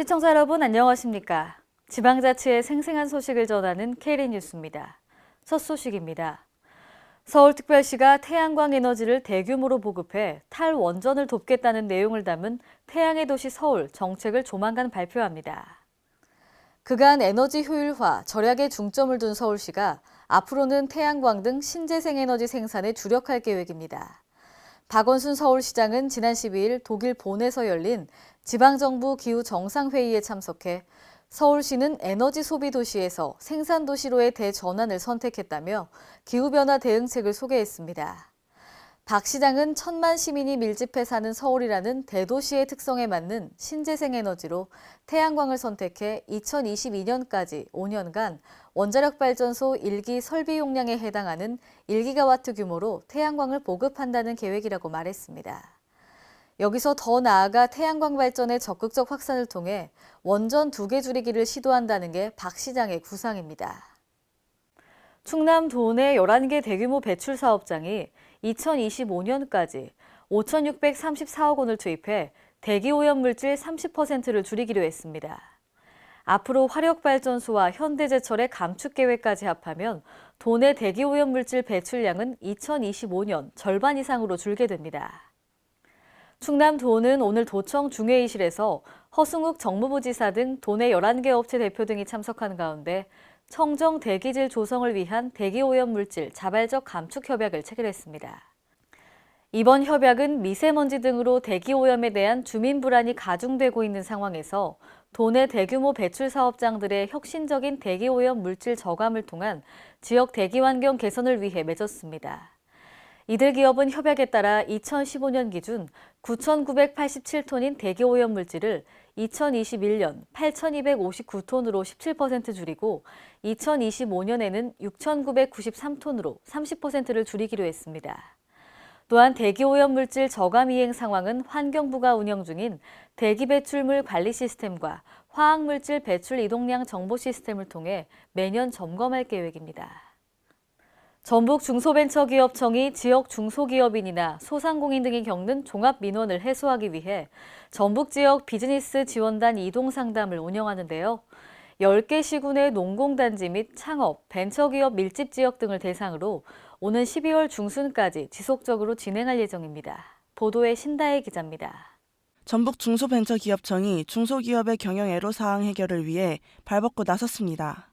시청자 여러분 안녕하십니까? 지방자치의 생생한 소식을 전하는 KD 뉴스입니다. 첫 소식입니다. 서울특별시가 태양광 에너지를 대규모로 보급해 탈원전을 돕겠다는 내용을 담은 태양의 도시 서울 정책을 조만간 발표합니다. 그간 에너지 효율화, 절약에 중점을 둔 서울시가 앞으로는 태양광 등 신재생 에너지 생산에 주력할 계획입니다. 박원순 서울시장은 지난 12일 독일 본에서 열린 지방정부 기후 정상회의에 참석해 서울시는 에너지 소비 도시에서 생산 도시로의 대전환을 선택했다며 기후변화 대응책을 소개했습니다. 박 시장은 1,000만 시민이 밀집해 사는 서울이라는 대도시의 특성에 맞는 신재생 에너지로 태양광을 선택해 2022년까지 5년간 원자력 발전소 1기 설비 용량에 해당하는 1기가와트 규모로 태양광을 보급한다는 계획이라고 말했습니다. 여기서 더 나아가 태양광 발전의 적극적 확산을 통해 원전 2개 줄이기를 시도한다는 게 박 시장의 구상입니다. 충남 도내 11개 대규모 배출 사업장이 2025년까지 5,634억 원을 투입해 대기오염물질 30%를 줄이기로 했습니다. 앞으로 화력발전소와 현대제철의 감축계획까지 합하면 도내 대기오염물질 배출량은 2025년 절반 이상으로 줄게 됩니다. 충남도는 오늘 도청 중회의실에서 허승욱 정무부지사 등 도내 11개 업체 대표 등이 참석한 가운데 청정 대기질 조성을 위한 대기오염물질 자발적 감축 협약을 체결했습니다. 이번 협약은 미세먼지 등으로 대기오염에 대한 주민 불안이 가중되고 있는 상황에서 도내 대규모 배출 사업장들의 혁신적인 대기오염 물질 저감을 통한 지역 대기환경 개선을 위해 맺었습니다. 이들 기업은 협약에 따라 2015년 기준 9,987톤인 대기오염 물질을 2021년 8,259톤으로 17% 줄이고 2025년에는 6,993톤으로 30%를 줄이기로 했습니다. 또한 대기오염 물질 저감 이행 상황은 환경부가 운영 중인 대기배출물 관리 시스템과 화학물질 배출 이동량 정보 시스템을 통해 매년 점검할 계획입니다. 전북 중소벤처기업청이 지역 중소기업인이나 소상공인 등이 겪는 종합민원을 해소하기 위해 전북 지역 비즈니스 지원단 이동상담을 운영하는데요. 10개 시군의 농공단지 및 창업, 벤처기업 밀집 지역 등을 대상으로 오는 12월 중순까지 지속적으로 진행할 예정입니다. 보도에 신다혜 기자입니다. 전북 중소벤처기업청이 중소기업의 경영 애로사항 해결을 위해 발벗고 나섰습니다.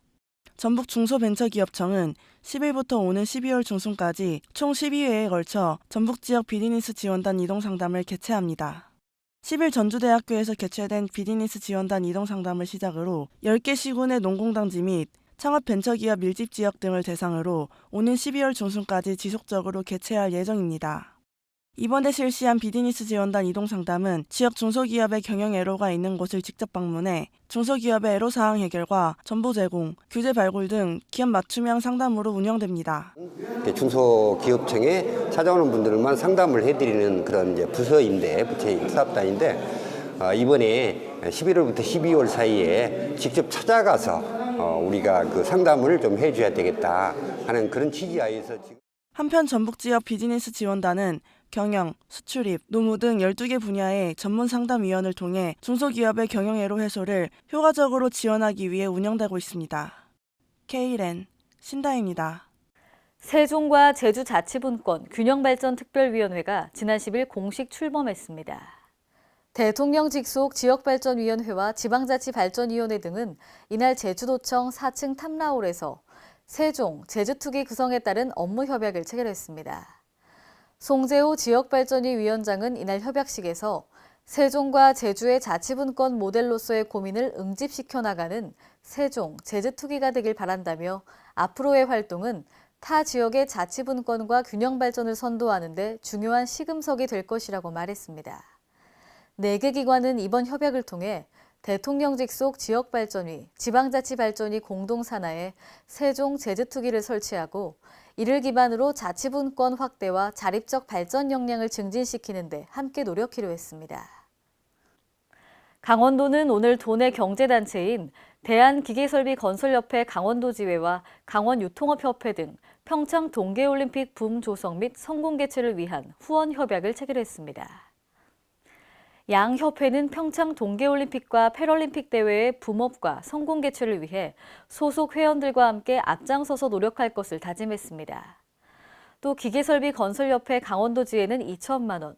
전북 중소벤처기업청은 10일부터 오는 12월 중순까지 총 12회에 걸쳐 전북 지역 비즈니스 지원단 이동상담을 개최합니다. 10일 전주대학교에서 개최된 비즈니스 지원단 이동상담을 시작으로 10개 시군의 농공단지 및 창업 벤처기업 밀집 지역 등을 대상으로 오는 12월 중순까지 지속적으로 개최할 예정입니다. 이번에 실시한 비즈니스 지원단 이동상담은 지역 중소기업의 경영 애로가 있는 곳을 직접 방문해 중소기업의 애로사항 해결과 정보 제공, 규제 발굴 등 기업 맞춤형 상담으로 운영됩니다. 중소기업청에 찾아오는 분들만 상담을 해드리는 그런 이제 부서인데, 부처 사업단인데 이번에 11월부터 12월 사이에 직접 찾아가서 우리가 그 상담을 좀 해줘야 되겠다 하는 그런 취지하에서 지금. 한편 전북 지역 비즈니스 지원단은 경영, 수출입, 노무 등 12개 분야의 전문 상담위원을 통해 중소기업의 경영애로 해소를 효과적으로 지원하기 위해 운영되고 있습니다. KLN 신다혜입니다. 세종과 제주자치분권 균형발전특별위원회가 지난 10일 공식 출범했습니다. 대통령 직속 지역발전위원회와 지방자치발전위원회 등은 이날 제주도청 4층 탐라홀에서 세종, 제주특위 구성에 따른 업무 협약을 체결했습니다. 송재호 지역발전위 위원장은 이날 협약식에서 세종과 제주의 자치분권 모델로서의 고민을 응집시켜 나가는 세종, 제주특위가 되길 바란다며 앞으로의 활동은 타 지역의 자치분권과 균형발전을 선도하는 데 중요한 시금석이 될 것이라고 말했습니다. 4개 기관은 이번 협약을 통해 대통령 직속 지역발전위, 지방자치발전위 공동산하에 세종, 제주특위를 설치하고 이를 기반으로 자치분권 확대와 자립적 발전 역량을 증진시키는 데 함께 노력하기로 했습니다. 강원도는 오늘 도내 경제단체인 대한기계설비건설협회 강원도지회와 강원유통업협회 등 평창 동계올림픽 붐 조성 및 성공 개최를 위한 후원 협약을 체결했습니다. 양 협회는 평창 동계올림픽과 패럴림픽 대회의 붐업과 성공 개최를 위해 소속 회원들과 함께 앞장서서 노력할 것을 다짐했습니다. 또 기계설비건설협회 강원도지회는 2천만 원,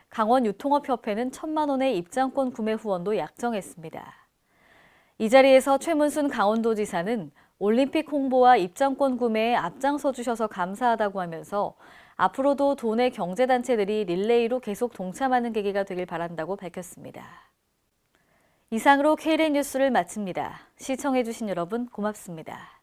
강원유통업협회는 1,000만 원의 입장권 구매 후원도 약정했습니다. 이 자리에서 최문순 강원도지사는 올림픽 홍보와 입장권 구매에 앞장서 주셔서 감사하다고 하면서 앞으로도 도내 경제단체들이 릴레이로 계속 동참하는 계기가 되길 바란다고 밝혔습니다. 이상으로 KLN 뉴스를 마칩니다. 시청해주신 여러분 고맙습니다.